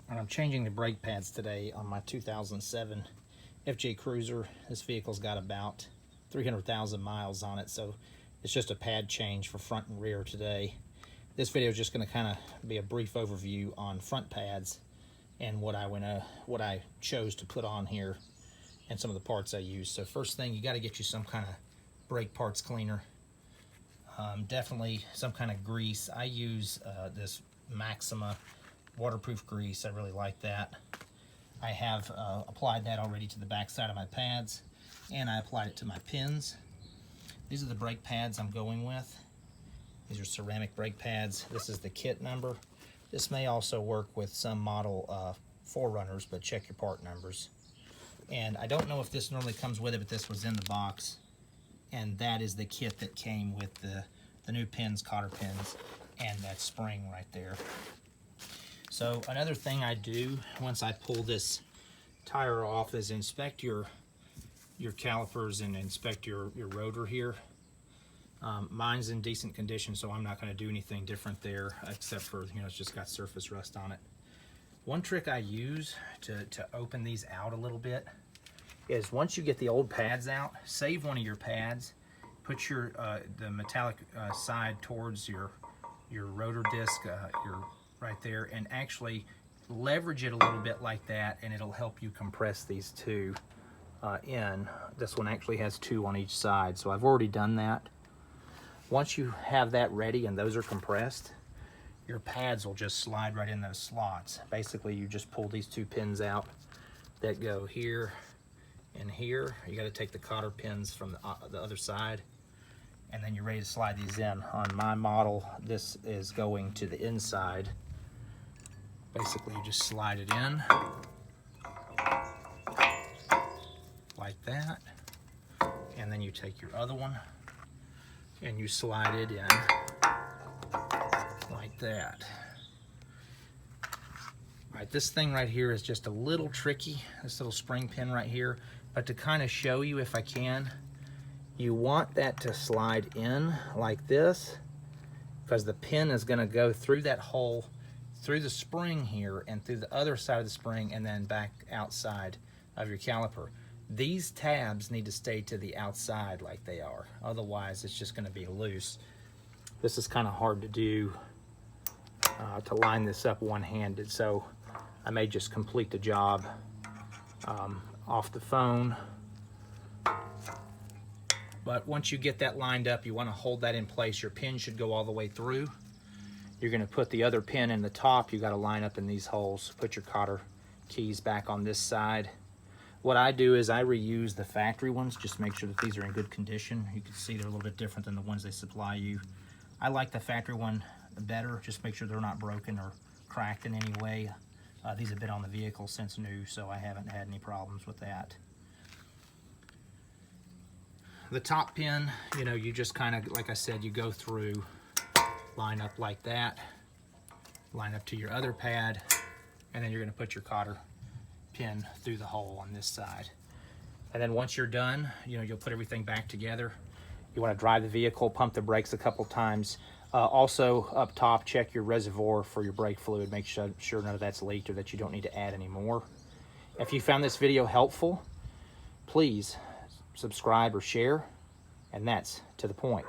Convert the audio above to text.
And I'm changing the brake pads today on my 2007 FJ Cruiser. This vehicle's got about 300,000 miles on it, so it's just a pad change for front and rear today. This video is just going to kind of be a brief overview on front pads and what I chose to put on here and some of the parts I use. So first thing, you got to get you some kind of brake parts cleaner. Definitely some kind of grease. I use this Maxima waterproof grease. I really like that. I have applied that already to the back side of my pads, and I applied it to my pins. These are the brake pads I'm going with. These are ceramic brake pads. This is the kit number. This may also work with some model 4Runners, but check your part numbers. And I don't know if this normally comes with it, but this was in the box. And that is the kit that came with the new pins, cotter pins, and that spring right there. So another thing I do once I pull this tire off is inspect your calipers and inspect your rotor here. Mine's in decent condition, so I'm not going to do anything different there, except for, it's just got surface rust on it. One trick I use to open these out a little bit is once you get the old pads out, save one of your pads, put the metallic side towards your rotor disc, right there, and actually leverage it a little bit like that, and it'll help you compress these two in. This one actually has two on each side, so I've already done that. Once you have that ready and those are compressed, your pads will just slide right in those slots. Basically, you just pull these two pins out that go here and here. You got to take the cotter pins from the other side, and then you're ready to slide these in. On my model, this is going to the inside. Basically, you just slide it in like that, and then you take your other one and you slide it in like that. All right, this thing right here is just a little tricky, this little spring pin right here, but to kind of show you if I can, you want that to slide in like this, because the pin is going to go through that hole, through the spring here, and through the other side of the spring, and then back outside of your caliper. These tabs need to stay to the outside like they are, otherwise it's just going to be loose. This is kind of hard to do, to line this up one-handed, so I may just complete the job off the phone. But once you get that lined up, you want to hold that in place. Your pin should go all the way through. You're going to put the other pin in the top. You got to line up in these holes. Put your cotter keys back on this side. What I do is I reuse the factory ones, just make sure that these are in good condition. You can see they're a little bit different than the ones they supply you. I like the factory one better. Just make sure they're not broken or cracked in any way. These have been on the vehicle since new, so I haven't had any problems with that. The top pin, you just kind of, like I said, you go through, line up like that, line up to your other pad, and then you're going to put your cotter pin through the hole on this side. And then once you're done, you'll put everything back together. You want to drive the vehicle, pump the brakes a couple times. Also up top, check your reservoir for your brake fluid. Make sure none of that's leaked or that you don't need to add any more. If you found this video helpful, please subscribe or share, and that's to the point.